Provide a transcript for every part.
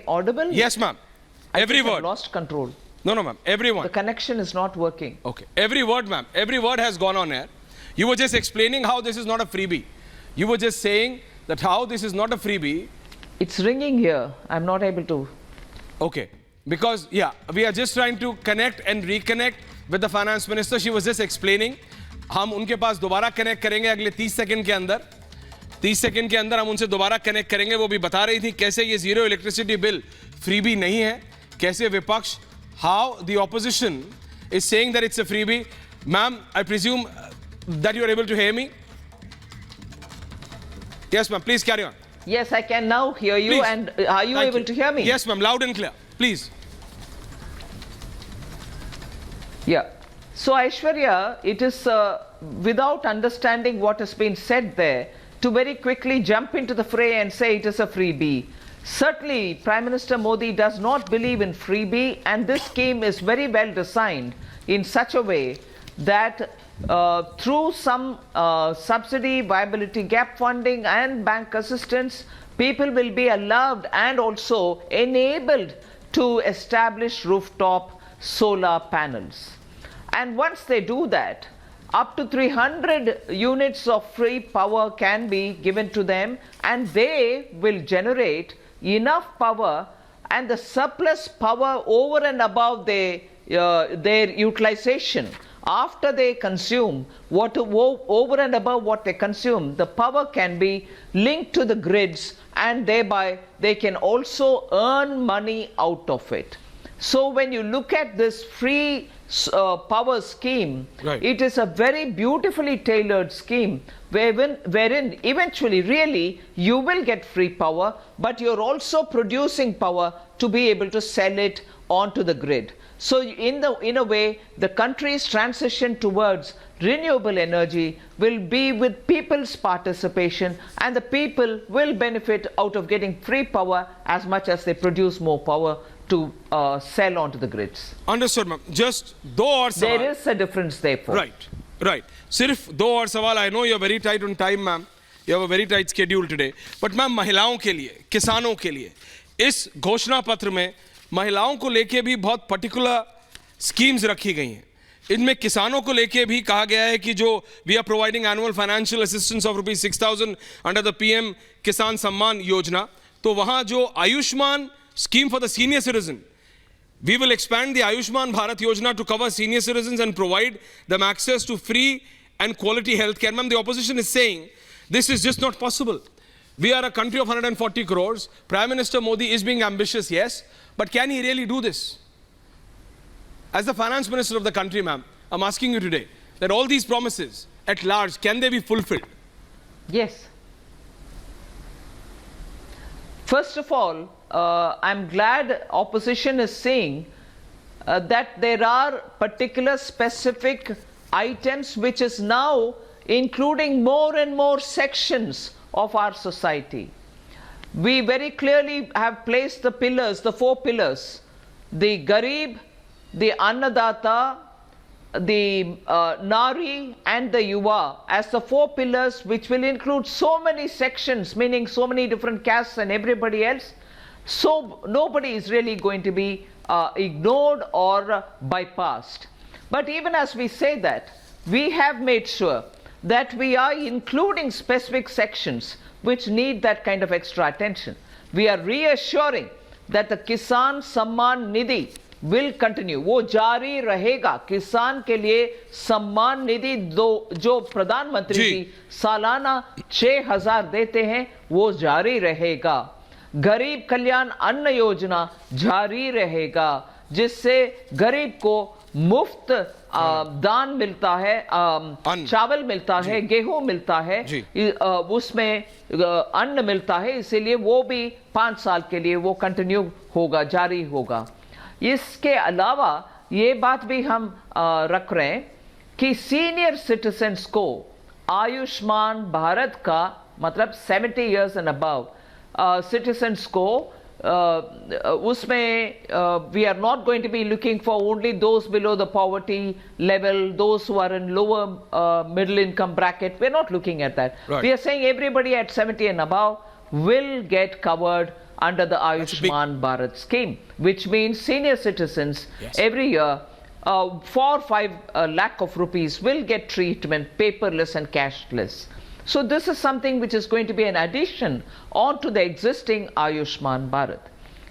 audible? Yes, ma'am. Every word. I've lost control. No, ma'am. Everyone. The connection is not working. Okay. Every word, ma'am. Every word has gone on air. You were just explaining how this is not a freebie. You were just saying that how this is not a freebie. It's ringing here. I'm not able to. Okay. Because, yeah, we are just trying to connect and reconnect with the finance minister. She was just explaining. हम उनके पास दोबारा connect करेंगे अगले 30 second के अंदर 30 second के अंदर हम उनसे दोबारा कनेक्ट करेंगे. वो भी बता रही थी कैसे ये जीरो इलेक्ट्रिसिटी बिल फ्रीबी नहीं है, कैसे विपक्ष, how the opposition is saying that it's a freebie. Ma'am, I presume that you are able to hear me? Yes, ma'am. Please carry on. Yes, I can now hear you. Please. And are you Thank able to hear me? Yes, ma'am. Loud and clear. Please. Yeah. So, Aishwarya, it is without understanding what has been said there, to very quickly jump into the fray and say it is a freebie. Certainly, Prime Minister Modi does not believe in freebie, and this scheme is very well designed in such a way that through some subsidy, viability gap funding and bank assistance, people will be allowed and also enabled to establish rooftop solar panels. And once they do that, up to 300 units of free power can be given to them, and they will generate enough power, and the surplus power over and above their utilization, after they consume over and above what they consume, the power can be linked to the grids, and thereby they can also earn money out of it. So when you look at this free power scheme, right, it is a very beautifully tailored scheme wherein eventually really you will get free power, but you're also producing power to be able to sell it onto the grid. So in a way, the country's transition towards renewable energy will be with people's participation, and the people will benefit out of getting free power as much as they produce more power to sell onto the grids. Understood, ma'am. Just दो और सवाल. There is a difference therefore. Right, right. सिर्फ दो और सवाल. I know you're very tight on time, ma'am. You have a very tight schedule today. But ma'am, महिलाओं के लिए, किसानों के लिए, इस घोषणा पत्र में महिलाओं को लेके भी बहुत पर्टिकुलर स्कीम्स रखी गई हैं. इनमें किसानों को लेके भी कहा गया है कि जो we are providing annual financial assistance of ₹6,000 under the PM Kisan Samman योजना, तो वहां जो Ayushman scheme for the senior citizen, we will expand the Ayushman Bharat Yojana to cover senior citizens and provide them access to free and quality health care. Ma'am, the opposition is saying this is just not possible. We are a country of 140 crores. Prime Minister Modi is being ambitious, yes, but can he really do this? As the finance minister of the country, ma'am, I'm asking you today that all these promises at large, can they be fulfilled? Yes. First of all, I'm glad opposition is saying that there are particular specific items which is now including more and more sections of our society. We very clearly have placed the pillars, the four pillars, the Garib, the Annadata, the Nari and the Yuva as the four pillars, which will include so many sections, meaning so many different castes and everybody else. So nobody is really going to be ignored or bypassed. But even as we say that, we have made sure that we are including specific sections which need that kind of extra attention. We are reassuring that the Kisan Samman Nidhi will continue. वो जारी रहेगा. किसान के लिए सम्मान निधि जो प्रधानमंत्री जी सालाना 6,000 देते हैं, वो जारी रहेगा. गरीब कल्याण अन्न योजना जारी रहेगा, जिससे गरीब को मुफ्त दान मिलता है, चावल मिलता है, गेहूं मिलता है, उसमें अन्न मिलता है, इसीलिए वो भी 5 साल के लिए वो कंटिन्यू होगा, जारी होगा. इसके अलावा ये बात भी हम रख रहे हैं कि सीनियर सिटीजन्स को आयुष्मान भारत का मतलब 70 इयर्स एंड अबव citizens को उसमें we are not going to be looking for only those below the poverty level, those who are in lower middle income bracket. We are not looking at that. Right. We are saying everybody at 70 and above will get covered under the Ayushman Bharat scheme, which means senior citizens every year 4 or 5 lakh of rupees will get treatment paperless and cashless. So this is something which is going to be an addition onto the existing Ayushman Bharat.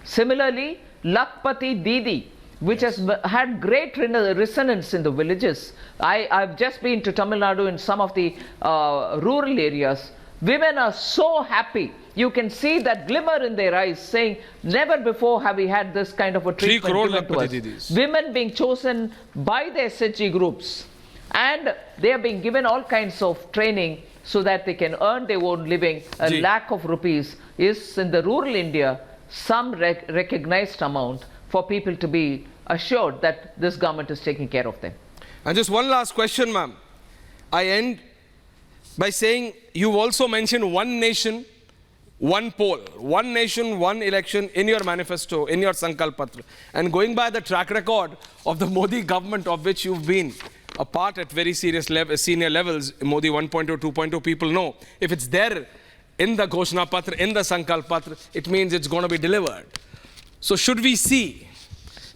Similarly, Lakpati Didi, which has had great resonance in the villages. I've just been to Tamil Nadu in some of the rural areas. Women are so happy. You can see that glimmer in their eyes saying, never before have we had this kind of a treatment given to us. Women being chosen by the SHG groups, and they are being given all kinds of training so that they can earn their own living. A lakh of rupees is in the rural India some recognized amount for people to be assured that this government is taking care of them. And just one last question, ma'am. I end by saying you've also mentioned one nation, one poll, one nation, one election in your manifesto, in your Sankalp Patra. And going by the track record of the Modi government, of which you've been a part at very senior levels, Modi 1.0, 2.0, people know. If it's there in the Ghoshna Patra, in the Sankalp Patra, it means it's going to be delivered. So should we see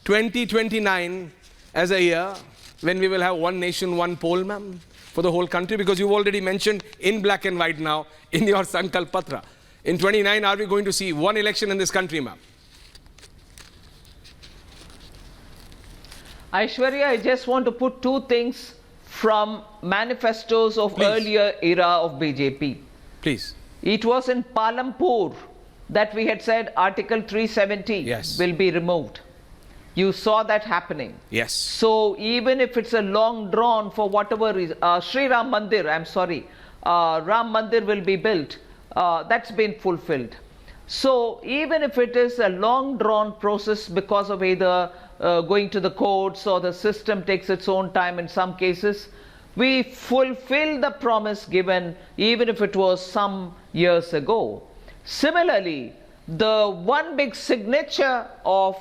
2029 as a year when we will have one nation, one poll, ma'am, for the whole country? Because you've already mentioned in black and white now in your Sankalp Patra. In 29, are we going to see one election in this country, ma'am? Aishwarya, I just want to put two things from manifestos of earlier era of BJP. Please. It was in Palampur that we had said Article 370 will be removed. You saw that happening. Yes. So even if it's a long drawn for whatever reason, Sri Ram Mandir, I'm sorry, Ram Mandir will be built. That's been fulfilled. So even if it is a long drawn process because of either going to the courts or the system takes its own time in some cases, we fulfill the promise given even if it was some years ago. Similarly, the one big signature of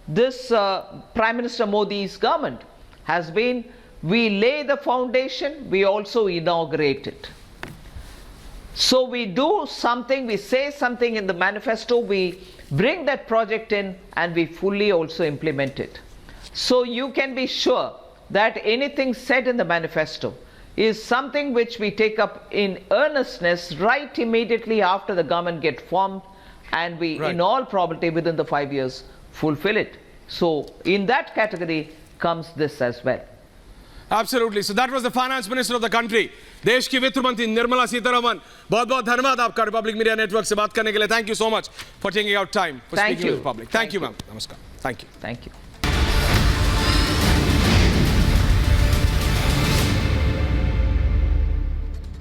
this Prime Minister Modi's government has been, we lay the foundation, we also inaugurate it. So we do something, we say something in the manifesto, we bring that project in and we fully also implement it. So you can be sure that anything said in the manifesto is something which we take up in earnestness right immediately after the government gets formed, and we in all probability within the 5 years fulfill it. So in that category comes this as well. Absolutely. So that was the finance minister of the country, देश की वित्त मंत्री निर्मला सीतारमन. बहुत-बहुत धन्यवाद आपका Republic media network से बात करने के लिए. Thank you so much for taking out time for speaking to the public. Thank you, ma'am. Namaskar. Thank you. Thank you.